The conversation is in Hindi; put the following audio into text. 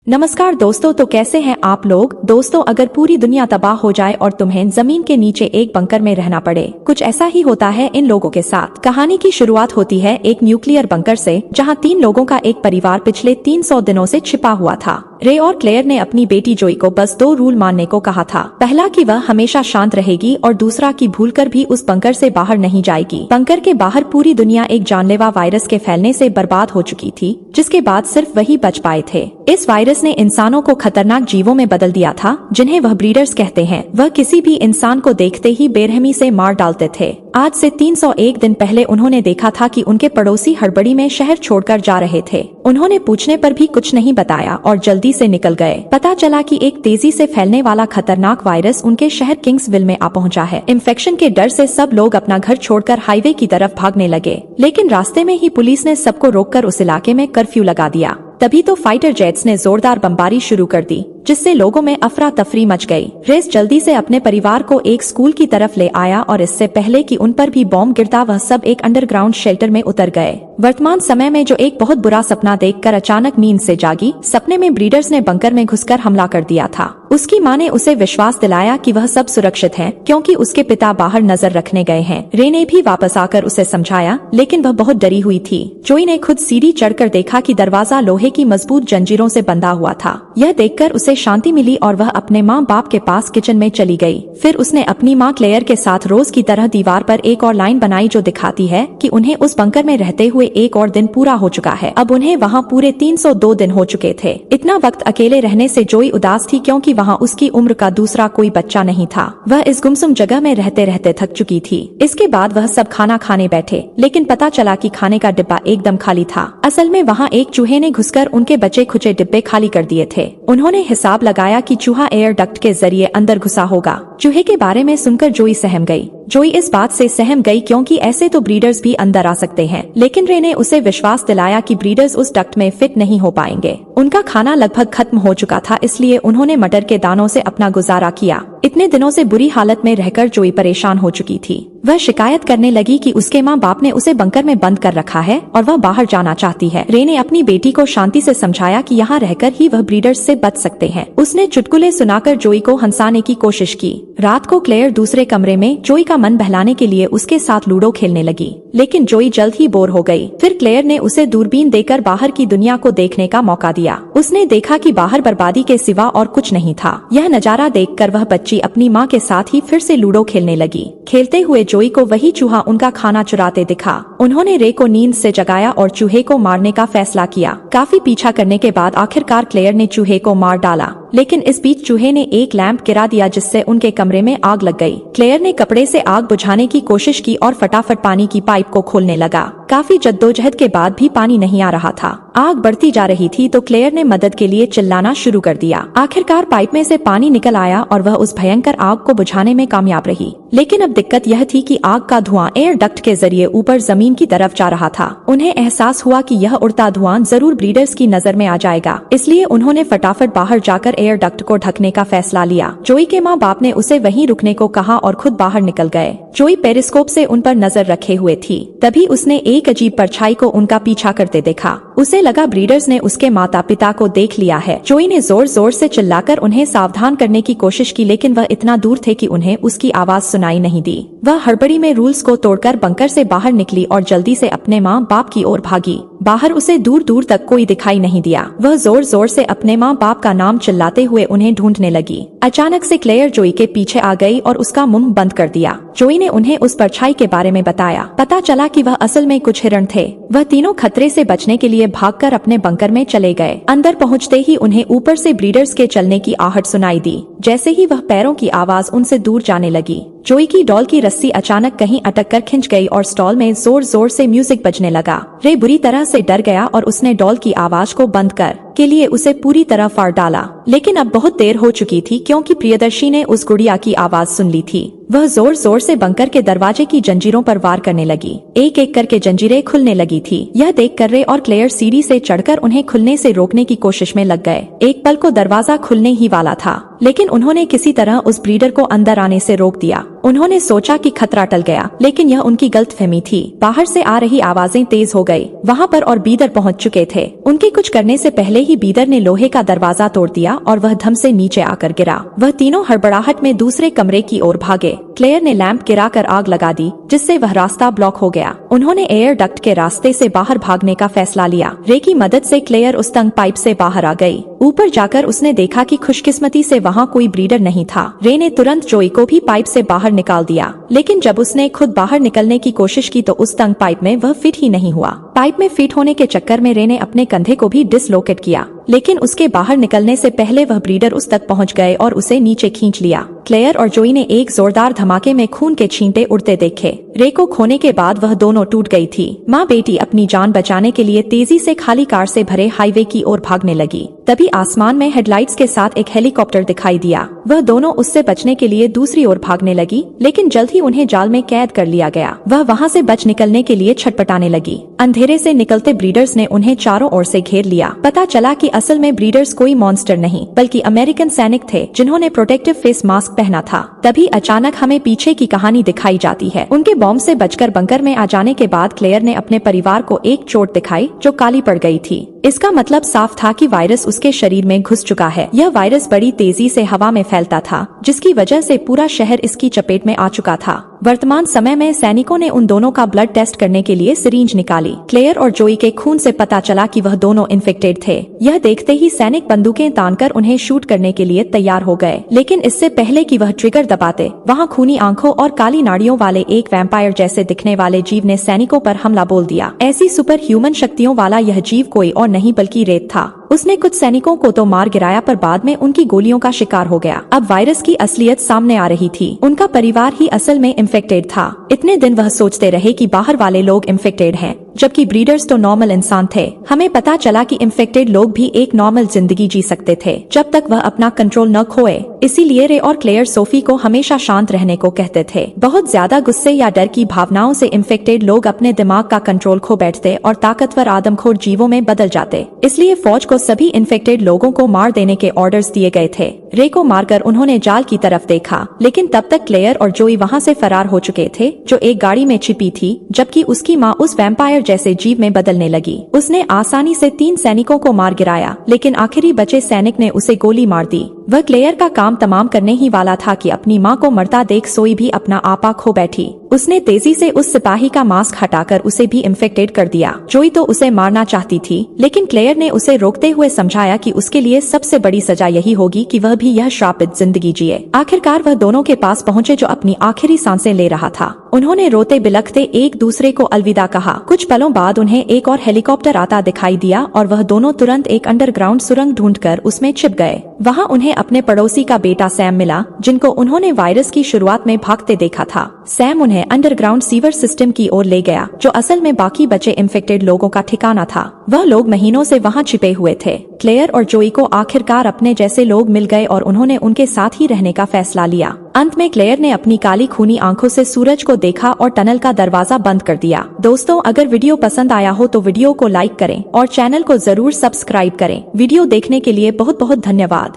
नमस्कार दोस्तों, तो कैसे हैं आप लोग। दोस्तों, अगर पूरी दुनिया तबाह हो जाए और तुम्हें जमीन के नीचे एक बंकर में रहना पड़े, कुछ ऐसा ही होता है इन लोगों के साथ। कहानी की शुरुआत होती है एक न्यूक्लियर बंकर से, जहां 3 लोगों का एक परिवार पिछले 300 दिनों से छिपा हुआ था। रे और क्लेयर ने अपनी बेटी जोई को बस 2 रूल मानने को कहा था। पहला कि वह हमेशा शांत रहेगी और दूसरा कि भूलकर भी उस बंकर से बाहर नहीं जाएगी। बंकर के बाहर पूरी दुनिया एक जानलेवा वायरस के फैलने से बर्बाद हो चुकी थी, जिसके बाद सिर्फ वही बच पाए थे। इस वायरस ने इंसानों को खतरनाक जीवों में बदल दिया था, जिन्हें वह ब्रीडर्स कहते हैं। वह किसी भी इंसान को देखते ही बेरहमी से मार डालते थे। आज से 301 दिन पहले उन्होंने देखा था कि उनके पड़ोसी हड़बड़ी में शहर छोड़कर जा रहे थे। उन्होंने पूछने पर भी कुछ नहीं बताया और जल्दी से निकल गए। पता चला कि एक तेजी से फैलने वाला खतरनाक वायरस उनके शहर किंग्सविल में आ पहुंचा है। इन्फेक्शन के डर से सब लोग अपना घर छोड़कर हाईवे की तरफ भागने लगे, लेकिन रास्ते में ही पुलिस ने सबको रोककर उस इलाके में कर्फ्यू लगा दिया। तभी तो फाइटर जेट्स ने जोरदार बमबारी शुरू कर दी, जिससे लोगों में अफरा तफरी मच गई। रेस जल्दी से अपने परिवार को एक स्कूल की तरफ ले आया और इससे पहले कि उन पर भी बॉम्ब गिरता, वह सब एक अंडरग्राउंड शेल्टर में उतर गए। वर्तमान समय में जो एक बहुत बुरा सपना देखकर अचानक नींद से जागी। सपने में ब्रीडर्स ने बंकर में घुसकर हमला कर दिया था। उसकी मां ने उसे विश्वास दिलाया कि वह सब सुरक्षित है, क्योंकि उसके पिता बाहर नजर रखने गए हैं। रे ने भी वापस आकर उसे समझाया, लेकिन वह बहुत डरी हुई थी। जोई ने खुद सीढ़ी चढ़कर देखा कि दरवाजा लोहे की मजबूत जंजीरों से बंधा हुआ था। यह देखकर उसे शांति मिली और वह अपने माँ बाप के पास किचन में चली गई। फिर उसने अपनी माँ क्लेयर के साथ रोज की तरह दीवार पर एक और लाइन बनाई, जो दिखाती है कि उन्हें उस बंकर में रहते हुए एक और दिन पूरा हो चुका है। अब उन्हें वहाँ पूरे 302 दिन हो चुके थे। इतना वक्त अकेले रहने से जोई उदास थी, क्योंकि वहाँ उसकी उम्र का दूसरा कोई बच्चा नहीं था। वह इस गुमसुम जगह में रहते रहते थक चुकी थी। इसके बाद वह सब खाना खाने बैठे, लेकिन पता चला कि खाने का डिब्बा एकदम खाली था। असल में वहाँ एक चूहे ने घुसकर उनके बचे खुचे डिब्बे खाली कर दिए थे। उन्होंने हिसाब लगाया कि चूहा एयर डक्ट के जरिए अंदर घुसा होगा। चूहे के बारे में सुनकर जोई सहम गई। जोई इस बात से सहम गई क्योंकि ऐसे तो ब्रीडर्स भी अंदर आ सकते हैं, लेकिन रे ने उसे विश्वास दिलाया कि ब्रीडर्स उस डक्ट में फिट नहीं हो पाएंगे। उनका खाना लगभग खत्म हो चुका था, इसलिए उन्होंने मटर के दानों से अपना गुजारा किया। इतने दिनों से बुरी हालत में रहकर जोई परेशान हो चुकी थी। वह शिकायत करने लगी कि उसके माँ बाप ने उसे बंकर में बंद कर रखा है और वह बाहर जाना चाहती है। रे ने अपनी बेटी को शांति से समझाया कि यहाँ रहकर ही वह ब्रीडर्स से बच सकते हैं। उसने चुटकुले सुनाकर जोई को हंसाने की कोशिश की। रात को क्लेयर दूसरे कमरे में जोई का मन बहलाने के लिए उसके साथ लूडो खेलने लगी, लेकिन जोई जल्द ही बोर हो गई। फिर क्लेयर ने उसे दूरबीन देकर बाहर की दुनिया को देखने का मौका दिया। उसने देखा कि बाहर बर्बादी के सिवा और कुछ नहीं था। यह नजारा देखकर वह बच्ची अपनी माँ के साथ ही फिर से लूडो खेलने लगी। खेलते हुए जोई को वही चूहा उनका खाना चुराते दिखा। उन्होंने रे को नींद से जगाया और चूहे को मारने का फैसला किया। काफी पीछा करने के बाद आखिरकार क्लेयर ने चूहे को मार डाला, लेकिन इस बीच चूहे ने एक लैंप गिरा दिया, जिससे उनके कमरे में आग लग गई। क्लेयर ने कपड़े से आग बुझाने की कोशिश की और फटाफट पानी की पाइप को खोलने लगा। काफी जद्दोजहद के बाद भी पानी नहीं आ रहा था। आग बढ़ती जा रही थी, तो क्लेयर ने मदद के लिए चिल्लाना शुरू कर दिया। आखिरकार पाइप में से पानी निकल आया और वह उस भयंकर आग को बुझाने में कामयाब रही। लेकिन अब दिक्कत यह थी कि आग का धुआं एयर डक्ट के जरिए ऊपर जमीन की तरफ जा रहा था। उन्हें एहसास हुआ कि यह उड़ता धुआं जरूर ब्रीडर्स की नजर में आ जाएगा, इसलिए उन्होंने फटाफट बाहर जाकर एयर डक्ट को ढकने का फैसला लिया। जोई के माँ बाप ने उसे वहीं रुकने को कहा और खुद बाहर निकल गए। जोई पेरिस्कोप से उन पर नजर रखे हुए थी। तभी उसने एक अजीब परछाई को उनका पीछा करते देखा। उसे लगा ब्रीडर्स ने उसके माता पिता को देख लिया है। जोई ने जोर जोर से चिल्लाकर उन्हें सावधान करने की कोशिश की, लेकिन वह इतना दूर थे कि उन्हें उसकी आवाज सुनाई नहीं दी। वह हड़बड़ी में रूल्स को तोड़कर बंकर से बाहर निकली और जल्दी से अपने माँ बाप की ओर भागी। बाहर उसे दूर दूर तक कोई दिखाई नहीं दिया। वह जोर जोर से अपने माँ बाप का नाम चिल्लाते हुए उन्हें ढूंढने लगी। अचानक से क्लेयर जोई के पीछे आ गई और उसका मुंह बंद कर दिया। जोई ने उन्हें उस परछाई के बारे में बताया। पता चला कि वह असल में कुछ हिरण थे। वह तीनों खतरे से बचने के लिए भागकर अपने बंकर में चले गए। अंदर पहुंचते ही उन्हें ऊपर से ब्रीडर्स के चलने की आहट सुनाई दी। जैसे ही वह पैरों की आवाज उनसे दूर जाने लगी, जोई की डॉल की रस्सी अचानक कहीं अटक कर खिंच गई और स्टॉल में जोर जोर से म्यूजिक बजने लगा। रे बुरी तरह से डर गया और उसने डॉल की आवाज को बंद कर के लिए उसे पूरी तरह फाड़ डाला। लेकिन अब बहुत देर हो चुकी थी, क्योंकि प्रियदर्शी ने उस गुड़िया की आवाज सुन ली थी। वह जोर जोर से बंकर के दरवाजे की जंजीरों पर वार करने लगी। एक एक करके जंजीरें खुलने लगी थी। यह देखकर रे और क्लेयर सीढ़ी से चढ़कर उन्हें खुलने से रोकने की कोशिश में लग गए। एक पल को दरवाजा खुलने ही वाला था, लेकिन उन्होंने किसी तरह उस ब्रीडर को अंदर आने से रोक दिया। उन्होंने सोचा कि खतरा टल गया, लेकिन यह उनकी गलतफहमी थी। बाहर से आ रही आवाजें तेज हो गई। वहाँ पर और बीदर पहुँच चुके थे। उनके कुछ करने से पहले ही बीदर ने लोहे का दरवाजा तोड़ दिया और वह धम से नीचे आकर गिरा। वह तीनों हड़बड़ाहट में दूसरे कमरे की ओर भागे। क्लेयर ने लैंप गिराकर आग लगा दी, जिससे वह रास्ता ब्लॉक हो गया। उन्होंने एयर डक्ट के रास्ते से बाहर भागने का फैसला लिया। रे की मदद से क्लेयर उस तंग पाइप से बाहर आ गई। ऊपर जाकर उसने देखा कि खुशकिस्मती से वहाँ कोई ब्रीडर नहीं था। रे ने तुरंत जोई को भी पाइप से बाहर निकाल दिया, लेकिन जब उसने खुद बाहर निकलने की कोशिश की तो उस तंग पाइप में वह फिट ही नहीं हुआ। पाइप में फिट होने के चक्कर में रे ने अपने कंधे को भी डिसलोकेट किया, लेकिन उसके बाहर निकलने से पहले वह ब्रीडर उस तक पहुंच गए और उसे नीचे खींच लिया। क्लेयर और जोई ने एक जोरदार धमाके में खून के छींटे उड़ते देखे। रे को खोने के बाद वह दोनों टूट गई थी। माँ बेटी अपनी जान बचाने के लिए तेजी से खाली कार से भरे हाईवे की ओर भागने लगी। तभी आसमान में हेडलाइट्स के साथ एक हेलीकॉप्टर दिखाई दिया। वह दोनों उससे बचने के लिए दूसरी ओर भागने लगी, लेकिन जल्द ही उन्हें जाल में कैद कर लिया गया। वह वहाँ से बच निकलने के लिए छटपटाने लगी। अंधेरे से निकलते ब्रीडर्स ने उन्हें चारों ओर से घेर लिया। पता चला कि असल में ब्रीडर्स कोई मॉन्स्टर नहीं, बल्कि अमेरिकन सैनिक थे जिन्होंने प्रोटेक्टिव फेस मास्क पहना था। तभी अचानक हमें पीछे की कहानी दिखाई जाती है। उनके बॉम्ब से बचकर बंकर में आ जाने के बाद क्लेयर ने अपने परिवार को एक चोट दिखाई जो काली पड़ गई थी। इसका मतलब साफ था कि वायरस उसके शरीर में घुस चुका है। यह वायरस बड़ी तेजी से हवा में फैलता था, जिसकी वजह से पूरा शहर इसकी चपेट में आ चुका था। वर्तमान समय में सैनिकों ने उन दोनों का ब्लड टेस्ट करने के लिए सिरिंज निकाली। क्लेयर और जोई के खून से पता चला कि वह दोनों इन्फेक्टेड थे। यह देखते ही सैनिक बंदूकें तानकर उन्हें शूट करने के लिए तैयार हो गए, लेकिन इससे पहले कि वह ट्रिगर दबाते, वहाँ खूनी आंखों और काली नाड़ियों वाले एक वैम्पायर जैसे दिखने वाले जीव ने सैनिकों पर हमला बोल दिया। ऐसी सुपर ह्यूमन शक्तियों वाला यह जीव कोई और नहीं बल्कि रेत था। उसने कुछ सैनिकों को तो मार गिराया, पर बाद में उनकी गोलियों का शिकार हो गया। अब वायरस की असलियत सामने आ रही थी। उनका परिवार ही असल में इन्फेक्टेड था। इतने दिन वह सोचते रहे कि बाहर वाले लोग इन्फेक्टेड हैं, जबकि ब्रीडर्स तो नॉर्मल इंसान थे। हमें पता चला कि इन्फेक्टेड लोग भी एक नॉर्मल जिंदगी जी सकते थे, जब तक वह अपना कंट्रोल न खोए। इसीलिए रे और क्लेयर सोफी को हमेशा शांत रहने को कहते थे। बहुत ज्यादा गुस्से या डर की भावनाओं से इन्फेक्टेड लोग अपने दिमाग का कंट्रोल खो बैठते और ताकतवर आदमखोर जीवों में बदल जाते। इसलिए फौज को सभी इन्फेक्टेड लोगों को मार देने के ऑर्डर्स दिए गए थे। रे को मारकर उन्होंने जाल की तरफ देखा, लेकिन तब तक क्लेयर और जोई वहाँ से फरार हो चुके थे, जो एक गाड़ी में छिपी थी, जबकि उसकी माँ उस वैम्पायर जैसे जीव में बदलने लगी। उसने आसानी से 3 सैनिकों को मार गिराया, लेकिन आखिरी बचे सैनिक ने उसे गोली मार दी। वह क्लेयर का काम तमाम करने ही वाला था कि अपनी माँ को मरता देख सोई भी अपना आपा खो बैठी। उसने तेजी से उस सिपाही का मास्क हटाकर उसे भी इन्फेक्टेड कर दिया। जोई तो उसे मारना चाहती थी, लेकिन क्लेयर ने उसे रोकते हुए समझाया कि उसके लिए सबसे बड़ी सजा यही होगी कि वह भी यह श्रापित जिंदगी जिए। आखिरकार वह दोनों के पास पहुँचे जो अपनी आखिरी सांसें ले रहा था। उन्होंने रोते बिलखते एक दूसरे को अलविदा कहा। कुछ पलों बाद उन्हें एक और हेलीकॉप्टर आता दिखाई दिया और वह दोनों तुरंत एक अंडरग्राउंड सुरंग ढूंढकर उसमें छिप गए। वहाँ उन्हें अपने पड़ोसी का बेटा सैम मिला, जिनको उन्होंने वायरस की शुरुआत में भागते देखा था। सैम उन्हें अंडरग्राउंड सीवर सिस्टम की ओर ले गया, जो असल में बाकी बचे इन्फेक्टेड लोगों का ठिकाना था। वह लोग महीनों से वहाँ छिपे हुए थे। क्लेयर और जोई को आखिरकार अपने जैसे लोग मिल गए और उन्होंने उनके साथ ही रहने का फैसला लिया। अंत में क्लेयर ने अपनी काली खूनी आंखों से सूरज को देखा और टनल का दरवाजा बंद कर दिया। दोस्तों, अगर वीडियो पसंद आया हो तो वीडियो को लाइक करें और चैनल को जरूर सब्सक्राइब करें। वीडियो देखने के लिए बहुत बहुत धन्यवाद।